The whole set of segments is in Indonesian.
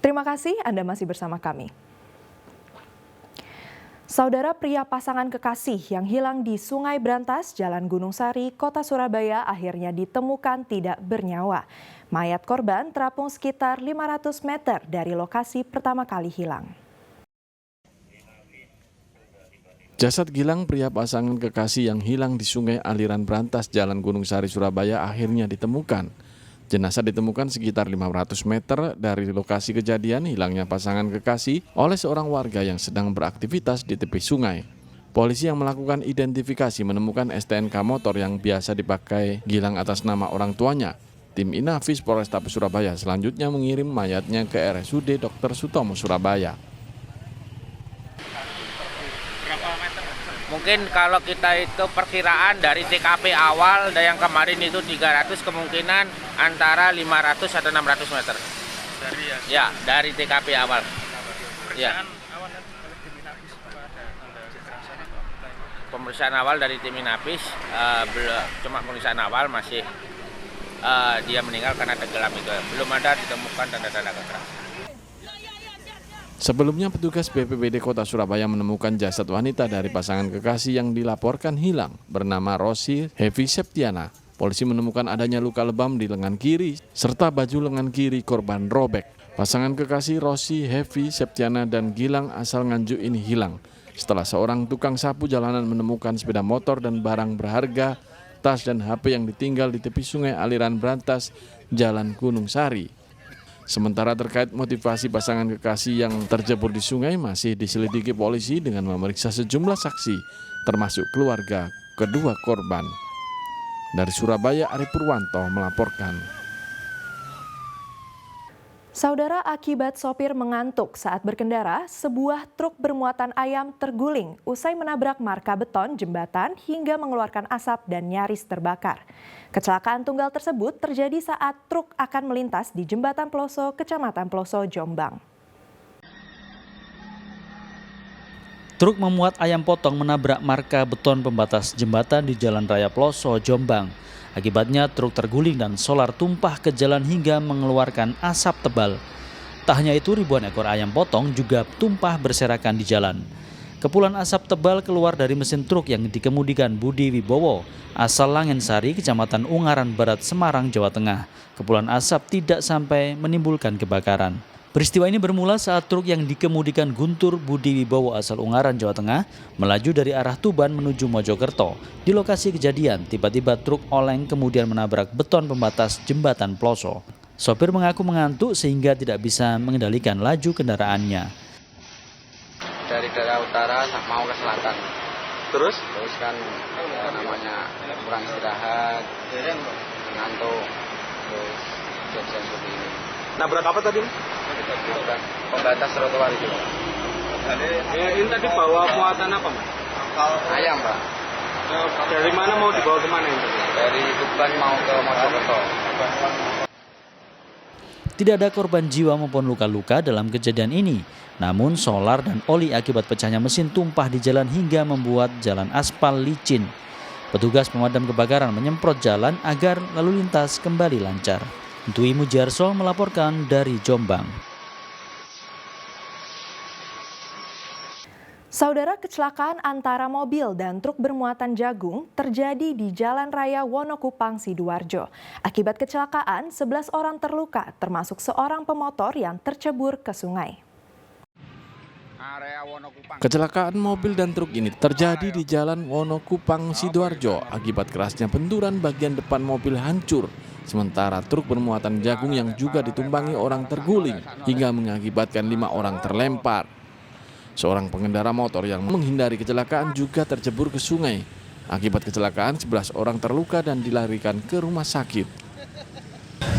Terima kasih Anda masih bersama kami. Saudara, pria pasangan kekasih yang hilang di Sungai Brantas, Jalan Gunung Sari, Kota Surabaya akhirnya ditemukan tidak bernyawa. Mayat korban terapung sekitar 500 meter dari lokasi pertama kali hilang. Jasad Gilang, pria pasangan kekasih yang hilang di Sungai Aliran Brantas, Jalan Gunung Sari, Surabaya akhirnya ditemukan. Jenazah ditemukan sekitar 500 meter dari lokasi kejadian hilangnya pasangan kekasih oleh seorang warga yang sedang beraktivitas di tepi sungai. Polisi yang melakukan identifikasi menemukan STNK motor yang biasa dipakai Gilang atas nama orang tuanya. Tim Inafis Polrestabes Surabaya selanjutnya mengirim mayatnya ke RSUD Dr. Sutomo, Surabaya. Mungkin kalau kita itu perkiraan dari TKP awal yang kemarin itu 300, kemungkinan antara 500 atau 600 meter. Dari TKP awal. Pemeriksaan awal dari tim Inafis, cuma pemeriksaan awal masih dia meninggal karena tenggelam itu. Belum ada ditemukan tanda-tanda kekerasan. Sebelumnya petugas BPBD Kota Surabaya menemukan jasad wanita dari pasangan kekasih yang dilaporkan hilang bernama Rosi Hevi Septiana. Polisi menemukan adanya luka lebam di lengan kiri serta baju lengan kiri korban robek. Pasangan kekasih Rosi Hevi Septiana dan Gilang asal Nganjuk ini hilang setelah seorang tukang sapu jalanan menemukan sepeda motor dan barang berharga, tas dan HP yang ditinggal di tepi Sungai Aliran Brantas, Jalan Gunung Sari. Sementara terkait motivasi pasangan kekasih yang terjebur di sungai masih diselidiki polisi dengan memeriksa sejumlah saksi, termasuk keluarga kedua korban. Dari Surabaya, Ari Purwanto melaporkan. Saudara, akibat sopir mengantuk saat berkendara, sebuah truk bermuatan ayam terguling usai menabrak marka beton jembatan hingga mengeluarkan asap dan nyaris terbakar. Kecelakaan tunggal tersebut terjadi saat truk akan melintas di Jembatan Peloso, Kecamatan Peloso, Jombang. Truk memuat ayam potong menabrak marka beton pembatas jembatan di Jalan Raya Peloso, Jombang. Akibatnya truk terguling dan solar tumpah ke jalan hingga mengeluarkan asap tebal. Tak hanya itu, ribuan ekor ayam potong juga tumpah berserakan di jalan. Kepulan asap tebal keluar dari mesin truk yang dikemudikan Budi Wibowo, asal Langensari, Kecamatan Ungaran Barat, Semarang, Jawa Tengah. Kepulan asap tidak sampai menimbulkan kebakaran. Peristiwa ini bermula saat truk yang dikemudikan Guntur Budi Wibowo asal Ungaran, Jawa Tengah melaju dari arah Tuban menuju Mojokerto. Di lokasi kejadian, tiba-tiba truk oleng kemudian menabrak beton pembatas jembatan Peloso. Sopir mengaku mengantuk sehingga tidak bisa mengendalikan laju kendaraannya. Dari daerah utara mau ke selatan. Terus kan namanya kurang istirahat, ngantuk, terus kejadian seperti ini. Nabrak apa tadi? Nabrak pembatas trotoar itu. Ini tadi bawa muatan apa, Mas? Ayam, Pak. Dari mana mau dibawa kemana ini? Dari Tuban mau ke Mojokerto. Tidak ada korban jiwa maupun luka-luka dalam kejadian ini. Namun solar dan oli akibat pecahnya mesin tumpah di jalan hingga membuat jalan aspal licin. Petugas pemadam kebakaran menyemprot jalan agar lalu lintas kembali lancar. Dwi Mujarso melaporkan dari Jombang. Saudara, kecelakaan antara mobil dan truk bermuatan jagung terjadi di Jalan Raya Wonokupang, Sidoarjo. Akibat kecelakaan, 11 orang terluka, termasuk seorang pemotor yang tercebur ke sungai. Kecelakaan mobil dan truk ini terjadi di Jalan Wonokupang, Sidoarjo. Akibat kerasnya benturan, bagian depan mobil hancur. Sementara truk bermuatan jagung yang juga ditumpangi orang terguling hingga mengakibatkan 5 orang terlempar. Seorang pengendara motor yang menghindari kecelakaan juga tercebur ke sungai. Akibat kecelakaan 11 orang terluka dan dilarikan ke rumah sakit.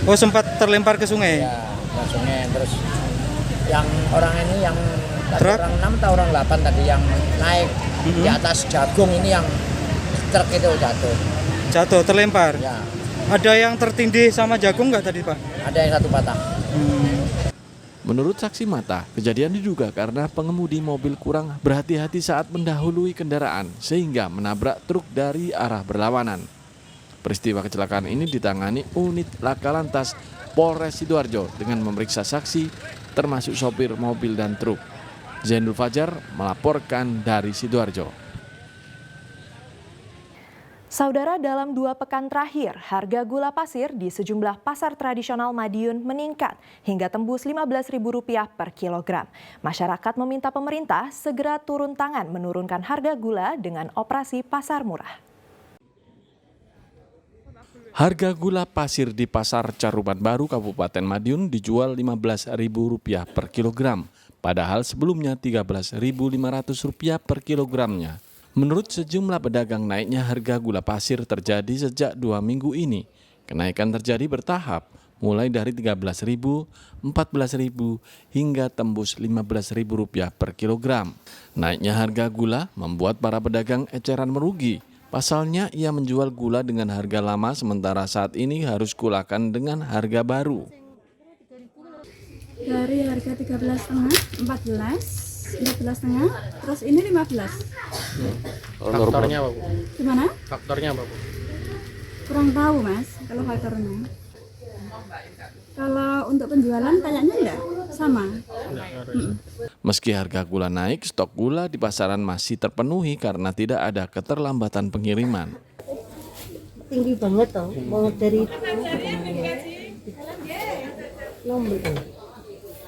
Oh, sempat terlempar ke sungai? Ya, ke sungai. Terus yang orang ini yang truk? Orang 6 atau orang 8 tadi yang naik di atas jagung ini yang truk itu jatuh. Jatuh, terlempar? Ya. Ada yang tertindih sama jagung nggak tadi, Pak? Ada yang satu patah. Menurut saksi mata, kejadian diduga karena pengemudi mobil kurang berhati-hati saat mendahului kendaraan sehingga menabrak truk dari arah berlawanan. Peristiwa kecelakaan ini ditangani unit Laka Lantas Polres Sidoarjo dengan memeriksa saksi termasuk sopir mobil dan truk. Zainul Fajar melaporkan dari Sidoarjo. Saudara, dalam 2 pekan terakhir, harga gula pasir di sejumlah pasar tradisional Madiun meningkat hingga tembus Rp15.000 per kilogram. Masyarakat meminta pemerintah segera turun tangan menurunkan harga gula dengan operasi pasar murah. Harga gula pasir di Pasar Caruban Baru, Kabupaten Madiun dijual Rp15.000 per kilogram, padahal sebelumnya Rp13.500 per kilogramnya. Menurut sejumlah pedagang, naiknya harga gula pasir terjadi sejak 2 minggu ini. Kenaikan terjadi bertahap, mulai dari Rp13.000, Rp14.000, hingga tembus Rp15.000 per kilogram. Naiknya harga gula membuat para pedagang eceran merugi. Pasalnya, ia menjual gula dengan harga lama, sementara saat ini harus kulakan dengan harga baru. Dari harga 13,5, 14,5, terus ini 15. Faktornya apa, Bu? Gimana? Faktornya apa, Bu? Kurang tahu, Mas, kalau faktornya. Kalau untuk penjualan kayaknya enggak, sama. Meski harga gula naik, stok gula di pasaran masih terpenuhi karena tidak ada keterlambatan pengiriman. Tinggi banget toh, mau dari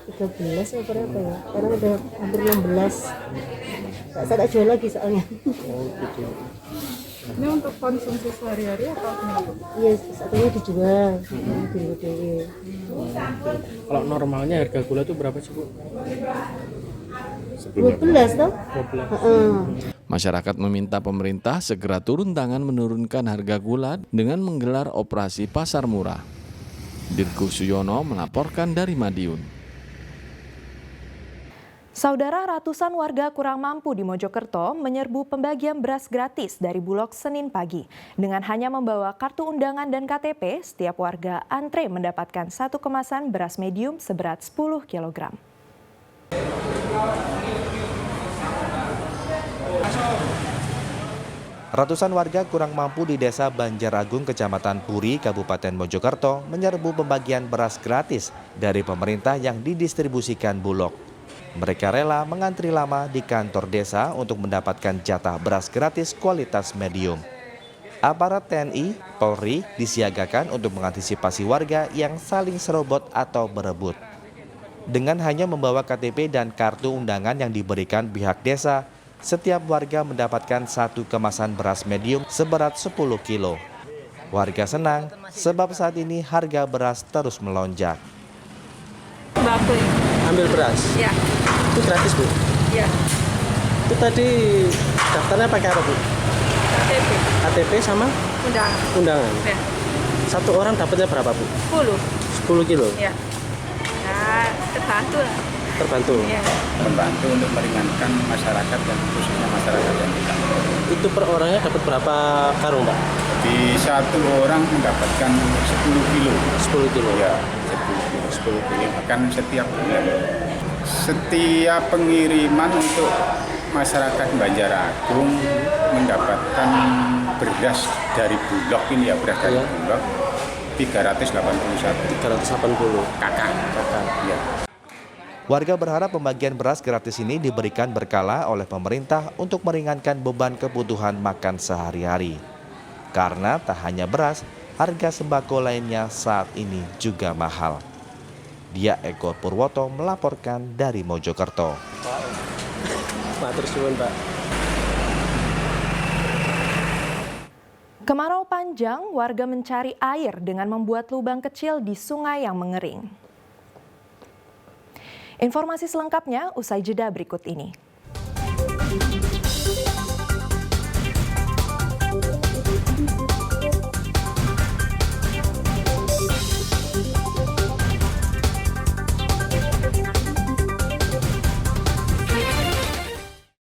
13 atau berapa ya? Karena udah hampir 16. Saya tak jual lagi soalnya. Ini untuk konsumsi sehari-hari atau gimana? Iya, satunya dijual. Dewi. Kalau normalnya harga gula itu berapa sih, Bu? 12 toh? 12. Masyarakat meminta pemerintah segera turun tangan menurunkan harga gula dengan menggelar operasi pasar murah. Dirgo Suyono melaporkan dari Madiun. Saudara, ratusan warga kurang mampu di Mojokerto menyerbu pembagian beras gratis dari Bulog Senin pagi. Dengan hanya membawa kartu undangan dan KTP, setiap warga antre mendapatkan 1 kemasan beras medium seberat 10 kg. Ratusan warga kurang mampu di Desa Banjaragung, Kecamatan Puri, Kabupaten Mojokerto menyerbu pembagian beras gratis dari pemerintah yang didistribusikan Bulog. Mereka rela mengantri lama di kantor desa untuk mendapatkan jatah beras gratis kualitas medium. Aparat TNI, Polri disiagakan untuk mengantisipasi warga yang saling serobot atau berebut. Dengan hanya membawa KTP dan kartu undangan yang diberikan pihak desa, setiap warga mendapatkan 1 kemasan beras medium seberat 10 kilo. Warga senang sebab saat ini harga beras terus melonjak. Ambil beras? Ya. Itu gratis, Bu? Ya. Itu tadi daftarnya pakai apa, Bu? KTP. KTP sama? Undangan. Ya. Satu orang dapatnya berapa, Bu? 10. 10 kilo? Ya. Nah, terbantu lah. Terbantu? Ya. Membantu untuk meringankan masyarakat dan khususnya masyarakat yang tidak. Itu per orangnya dapat berapa karung, Pak? Di satu orang mendapatkan 10 kilo. 10 kilo? Ya, 10 kilo. Bahkan setiap bulan. Setiap pengiriman untuk masyarakat Banjaragung mendapatkan beras dari Bulog ini ya, beras dari Bulog 381. 380 kakak. Ya. Warga berharap pembagian beras gratis ini diberikan berkala oleh pemerintah untuk meringankan beban kebutuhan makan sehari-hari. Karena tak hanya beras, harga sembako lainnya saat ini juga mahal. Dia Eko Purwoto melaporkan dari Mojokerto. Pak, terus suwun, Pak. Kemarau panjang, warga mencari air dengan membuat lubang kecil di sungai yang mengering. Informasi selengkapnya usai jeda berikut ini.